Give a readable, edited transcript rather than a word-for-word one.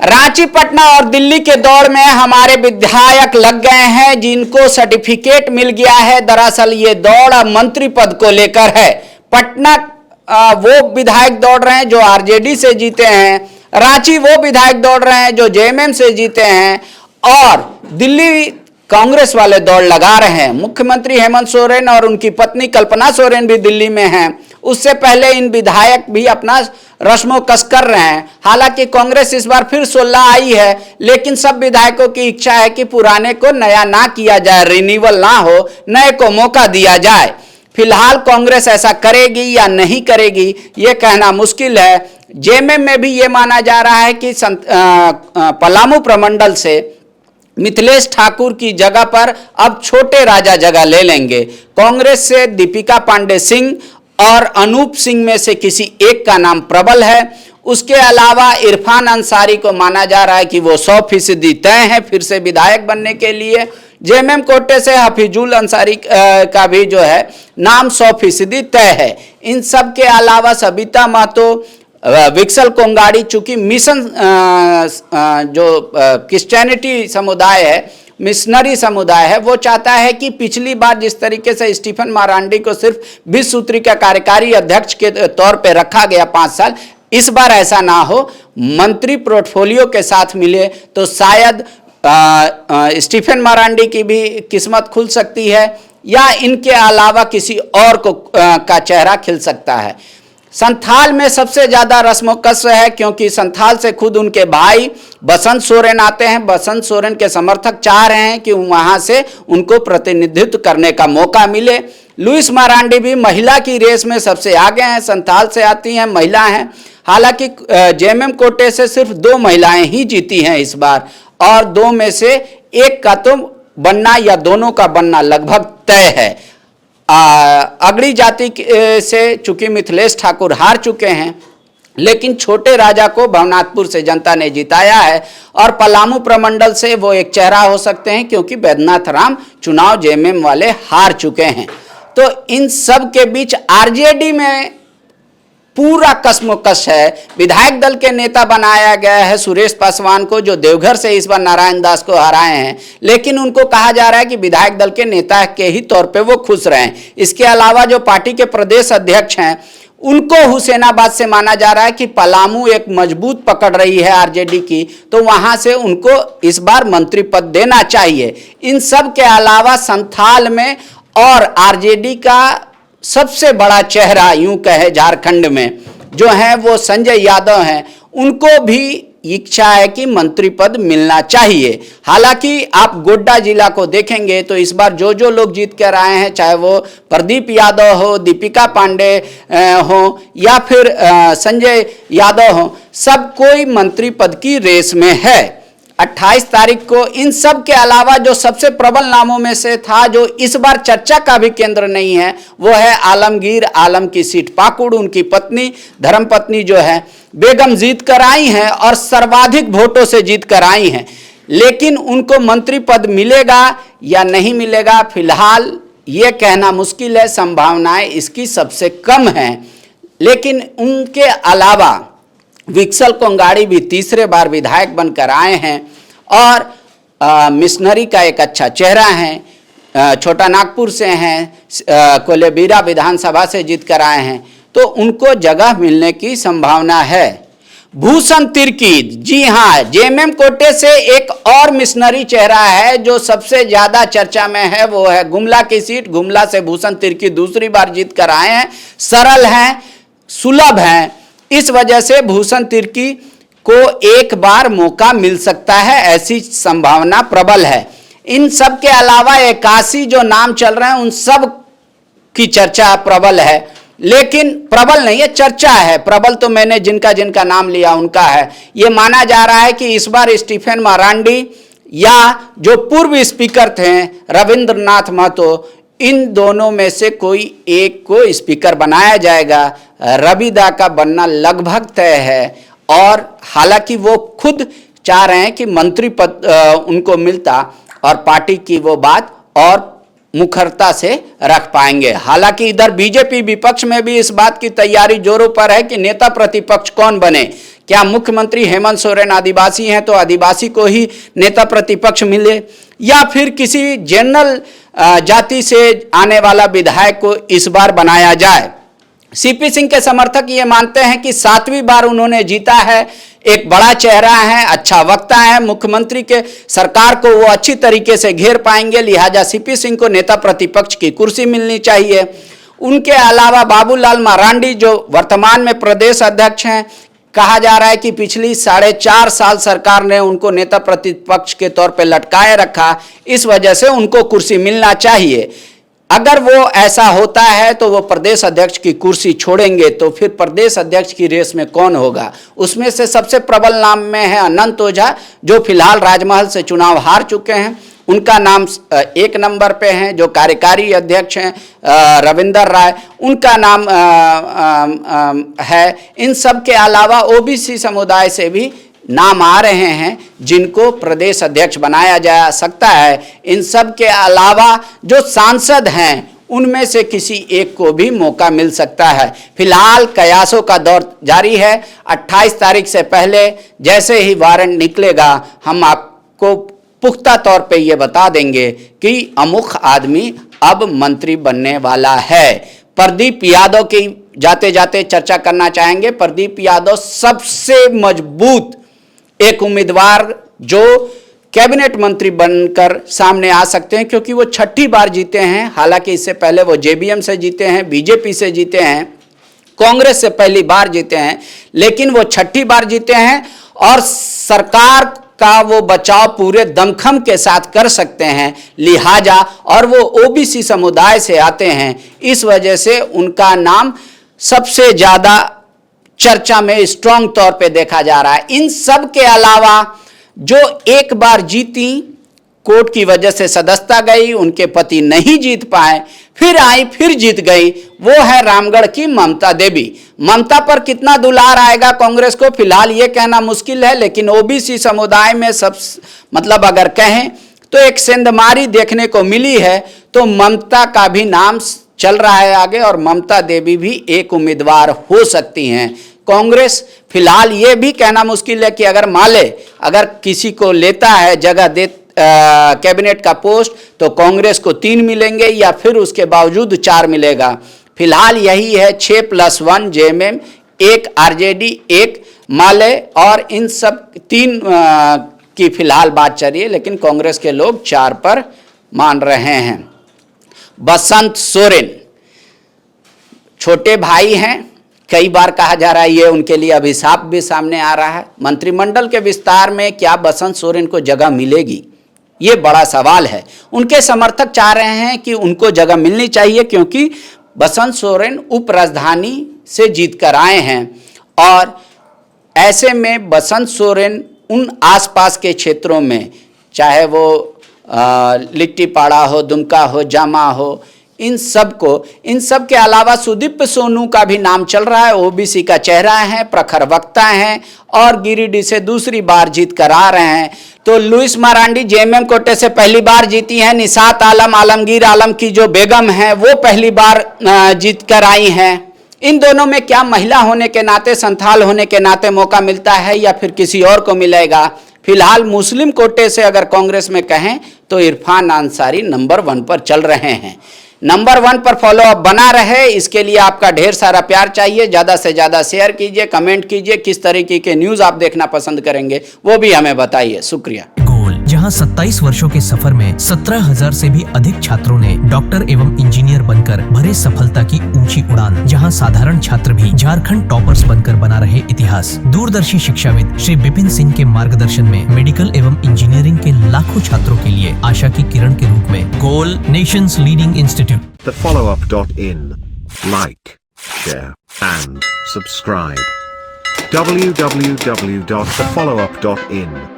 रांची, पटना और दिल्ली के दौड़ में हमारे विधायक लग गए हैं, जिनको सर्टिफिकेट मिल गया है। दरअसल ये दौड़ मंत्री पद को लेकर है। पटना वो विधायक दौड़ रहे हैं जो आरजेडी से जीते हैं, रांची वो विधायक दौड़ रहे हैं जो जेएमएम से जीते हैं, और दिल्ली कांग्रेस वाले दौड़ लगा रहे हैं। मुख्यमंत्री हेमंत सोरेन और उनकी पत्नी कल्पना सोरेन भी दिल्ली में हैं। उससे पहले इन विधायक भी अपना रस्मों-कस कर रहे हैं। हालांकि कांग्रेस इस बार फिर 16 आई है, लेकिन सब विधायकों की इच्छा है कि पुराने को नया ना किया जाए, रिन्यूअल ना हो, नए को मौका दिया जाए। फिलहाल कांग्रेस ऐसा करेगी या नहीं करेगी ये कहना मुश्किल है। जेएमएम में भी ये माना जा रहा है कि पलामू प्रमंडल से मिथिलेश ठाकुर की जगह पर अब छोटे राजा जगह ले लेंगे। कांग्रेस से दीपिका पांडे सिंह और अनूप सिंह में से किसी एक का नाम प्रबल है। उसके अलावा इरफान अंसारी को माना जा रहा है कि वो 100% तय है फिर से विधायक बनने के लिए। जेएमएम कोटे से हफीजुल अंसारी का भी जो है नाम 100% तय है। इन सब के अलावा सबिता महतो, विक्सल कोंगाड़ी, चूंकि मिशन जो क्रिश्चियनिटी समुदाय है, मिशनरी समुदाय है, वो चाहता है कि पिछली बार जिस तरीके से स्टीफन मारांडी को सिर्फ 20 सूत्री का कार्यकारी अध्यक्ष के तौर पे रखा गया 5 साल, इस बार ऐसा ना हो। मंत्री पोर्टफोलियो के साथ मिले तो शायद स्टीफन मारांडी की भी किस्मत खुल सकती है, या इनके अलावा किसी और को का चेहरा खिल सकता है। संथाल में सबसे ज्यादा रस्मों-कस है, क्योंकि संथाल से खुद उनके भाई बसंत सोरेन आते हैं। बसंत सोरेन के समर्थक चाह रहे हैं कि वहां से उनको प्रतिनिधित्व करने का मौका मिले। लुइस मारांडी भी महिला की रेस में सबसे आगे हैं, संथाल से आती हैं, महिला हैं। हालांकि जेएमएम कोटे से सिर्फ 2 महिलाएं ही जीती हैं इस बार, और 2 में से एक का तो बनना या दोनों का बनना लगभग तय है। अगड़ी जाति से चूंकि मिथिलेश ठाकुर हार चुके हैं, लेकिन छोटे राजा को भवनाथपुर से जनता ने जिताया है, और पलामू प्रमंडल से वो एक चेहरा हो सकते हैं, क्योंकि बैद्यनाथ राम चुनाव जेएमएम वाले हार चुके हैं। तो इन सब के बीच आरजेडी में पूरा कसमोकस है। विधायक दल के नेता बनाया गया है सुरेश पासवान को, जो देवघर से इस बार नारायण दास को हराए हैं, लेकिन उनको कहा जा रहा है कि विधायक दल के नेता के ही तौर पे वो खुश रहें। इसके अलावा जो पार्टी के प्रदेश अध्यक्ष हैं, उनको हुसैनाबाद से माना जा रहा है कि पलामू एक मजबूत पकड़ रही है आरजेडी की, तो वहां से उनको इस बार मंत्री पद देना चाहिए। इन सब के अलावा संथाल में और आरजेडी का सबसे बड़ा चेहरा यूं कहे झारखंड में जो है वो संजय यादव हैं। उनको भी इच्छा है कि मंत्री पद मिलना चाहिए। हालांकि आप गोड्डा जिला को देखेंगे तो इस बार जो जो लोग जीत कर आए हैं, चाहे वो प्रदीप यादव हो, दीपिका पांडे हो, या फिर संजय यादव हो, सब कोई मंत्री पद की रेस में है। 28 तारीख को इन सब के अलावा जो सबसे प्रबल नामों में से था, जो इस बार चर्चा का भी केंद्र नहीं है, वो है आलमगीर आलम की सीट पाकुड़। उनकी पत्नी, धर्मपत्नी जो है बेगम जीत कर आई हैं, और सर्वाधिक वोटों से जीत कर आई हैं। लेकिन उनको मंत्री पद मिलेगा या नहीं मिलेगा, फिलहाल ये कहना मुश्किल है। संभावनाएं इसकी सबसे कम हैं। लेकिन उनके अलावा विक्सल कोंगाड़ी भी तीसरे बार विधायक बनकर आए हैं, और मिशनरी का एक अच्छा चेहरा है, छोटा नागपुर से हैं, कोलेबिरा विधानसभा से जीत कर आए हैं, तो उनको जगह मिलने की संभावना है। भूषण तिर्की, जी हाँ, जेएमएम कोटे से एक और मिशनरी चेहरा है जो सबसे ज्यादा चर्चा में है, वो है गुमला की सीट। गुमला से भूषण तिर्की दूसरी बार जीत कर आए हैं, सरल हैं, सुलभ हैं। इस वजह से भूषण तिर्की को एक बार मौका मिल सकता है, ऐसी संभावना प्रबल है। इन सब के अलावा 81 जो नाम चल रहे हैं, उन सब की चर्चा प्रबल है, लेकिन प्रबल नहीं है, चर्चा है। प्रबल तो मैंने जिनका जिनका नाम लिया उनका है। ये माना जा रहा है कि इस बार स्टीफन मारांडी या जो पूर्व स्पीकर थे रविंद्रनाथ महतो, इन दोनों में से कोई एक को स्पीकर बनाया जाएगा। रविदा का बनना लगभग तय है, और हालांकि वो खुद चाह रहे हैं कि मंत्री पद उनको मिलता, और पार्टी की वो बात और मुखरता से रख पाएंगे। हालांकि इधर बीजेपी विपक्ष में भी इस बात की तैयारी जोरों पर है कि नेता प्रतिपक्ष कौन बने, क्या मुख्यमंत्री हेमंत सोरेन आदिवासी हैं तो आदिवासी को ही नेता प्रतिपक्ष मिले, या फिर किसी जनरल जाति से आने वाला विधायक को इस बार बनाया जाए? सीपी सिंह के समर्थक ये मानते हैं कि 7वीं बार उन्होंने जीता है, एक बड़ा चेहरा है, अच्छा वक्ता है, मुख्यमंत्री के सरकार को वो अच्छी तरीके से घेर पाएंगे, लिहाजा सीपी सिंह को नेता प्रतिपक्ष की कुर्सी मिलनी चाहिए। उनके अलावा बाबूलाल मरांडी जो वर्तमान में प्रदेश अध्यक्ष हैं, कहा जा रहा है कि पिछली 4.5 साल सरकार ने उनको नेता प्रतिपक्ष के तौर पर लटकाए रखा, इस वजह से उनको कुर्सी मिलना चाहिए। अगर वो ऐसा होता है तो वो प्रदेश अध्यक्ष की कुर्सी छोड़ेंगे, तो फिर प्रदेश अध्यक्ष की रेस में कौन होगा? उसमें से सबसे प्रबल नाम में है अनंत ओझा, जो फिलहाल राजमहल से चुनाव हार चुके हैं। उनका नाम 1 नंबर पे है। जो कार्यकारी अध्यक्ष हैं रविंद्र राय, उनका नाम है। इन सब के अलावा ओबीसी समुदाय से भी नाम आ रहे हैं जिनको प्रदेश अध्यक्ष बनाया जा सकता है। इन सब के अलावा जो सांसद हैं उनमें से किसी एक को भी मौका मिल सकता है। फिलहाल कयासों का दौर जारी है। 28 तारीख से पहले जैसे ही वारंट निकलेगा हम आपको पुख्ता तौर पे ये बता देंगे कि अमुख आदमी अब मंत्री बनने वाला है। प्रदीप यादव की जाते जाते चर्चा करना चाहेंगे। प्रदीप यादव सबसे मजबूत एक उम्मीदवार जो कैबिनेट मंत्री बनकर सामने आ सकते हैं, क्योंकि वो 6ठी बार जीते हैं। हालांकि इससे पहले वो जेबीएम से जीते हैं, बीजेपी से जीते हैं, कांग्रेस से पहली बार जीते हैं, लेकिन वो 6ठी बार जीते हैं और सरकार का वो बचाव पूरे दमखम के साथ कर सकते हैं। लिहाजा और वो ओबीसी समुदाय से आते हैं, इस वजह से उनका नाम सबसे ज्यादा चर्चा में स्ट्रांग तौर पे देखा जा रहा है। इन सब के अलावा जो एक बार जीती, कोर्ट की वजह से सदस्यता गई, उनके पति नहीं जीत पाए, फिर आई फिर जीत गई, वो है रामगढ़ की ममता देवी। ममता पर कितना दुलार आएगा कांग्रेस को फिलहाल ये कहना मुश्किल है, लेकिन ओबीसी समुदाय में सब मतलब अगर कहें तो एक सेंधमारी देखने को मिली है। तो ममता का भी नाम चल रहा है आगे और ममता देवी भी एक उम्मीदवार हो सकती हैं। कांग्रेस फिलहाल ये भी कहना मुश्किल है कि अगर माले अगर किसी को लेता है जगह दे कैबिनेट का पोस्ट, तो कांग्रेस को 3 मिलेंगे या फिर उसके बावजूद 4 मिलेगा। फिलहाल यही है 6+1 जेएमएम, 1 आरजेडी, 1 माले और इन सब 3 की फिलहाल बात चल रही है, लेकिन कांग्रेस के लोग 4 पर मान रहे हैं। बसंत सोरेन छोटे भाई हैं, कई बार कहा जा रहा है ये उनके लिए अभिशाप भी सामने आ रहा है। मंत्रिमंडल के विस्तार में क्या बसंत सोरेन को जगह मिलेगी, ये बड़ा सवाल है। उनके समर्थक चाह रहे हैं कि उनको जगह मिलनी चाहिए, क्योंकि बसंत सोरेन उप राजधानी से जीत कर आए हैं और ऐसे में बसंत सोरेन उन आसपास के क्षेत्रों में, चाहे वो लिट्टीपाड़ा हो, दुमका हो, जामा हो, इन सब के अलावा सुदीप सोनू का भी नाम चल रहा है। ओबीसी का चेहरा है, प्रखर वक्ता हैं और गिरिडीह से दूसरी बार जीत कर आ रहे हैं। तो लुइस मरांडी जेएमएम कोटे से पहली बार जीती हैं। निशात आलम, आलमगीर आलम की जो बेगम है वो पहली बार जीत कर आई हैं। इन दोनों में क्या महिला होने के नाते, संथाल होने के नाते मौका मिलता है या फिर किसी और को मिलेगा? फिलहाल मुस्लिम कोटे से अगर कांग्रेस में कहें तो इरफान अंसारी नंबर 1 पर चल रहे हैं। नंबर 1 पर फॉलो अप बना रहे, इसके लिए आपका ढेर सारा प्यार चाहिए। ज़्यादा से ज़्यादा शेयर कीजिए, कमेंट कीजिए, किस तरीके के न्यूज़ आप देखना पसंद करेंगे वो भी हमें बताइए। शुक्रिया। जहां 27 वर्षों के सफर में 17,000 से भी अधिक छात्रों ने डॉक्टर एवं इंजीनियर बनकर भरे सफलता की ऊंची उड़ान, जहां साधारण छात्र भी झारखंड टॉपर्स बनकर बना रहे इतिहास। दूरदर्शी शिक्षाविद श्री विपिन सिंह के मार्गदर्शन में मेडिकल एवं इंजीनियरिंग के लाखों छात्रों के लिए आशा की किरण के रूप में गोल nations leading institute. TheFollowUp.in. Like, share and subscribe. www.thefollowup.in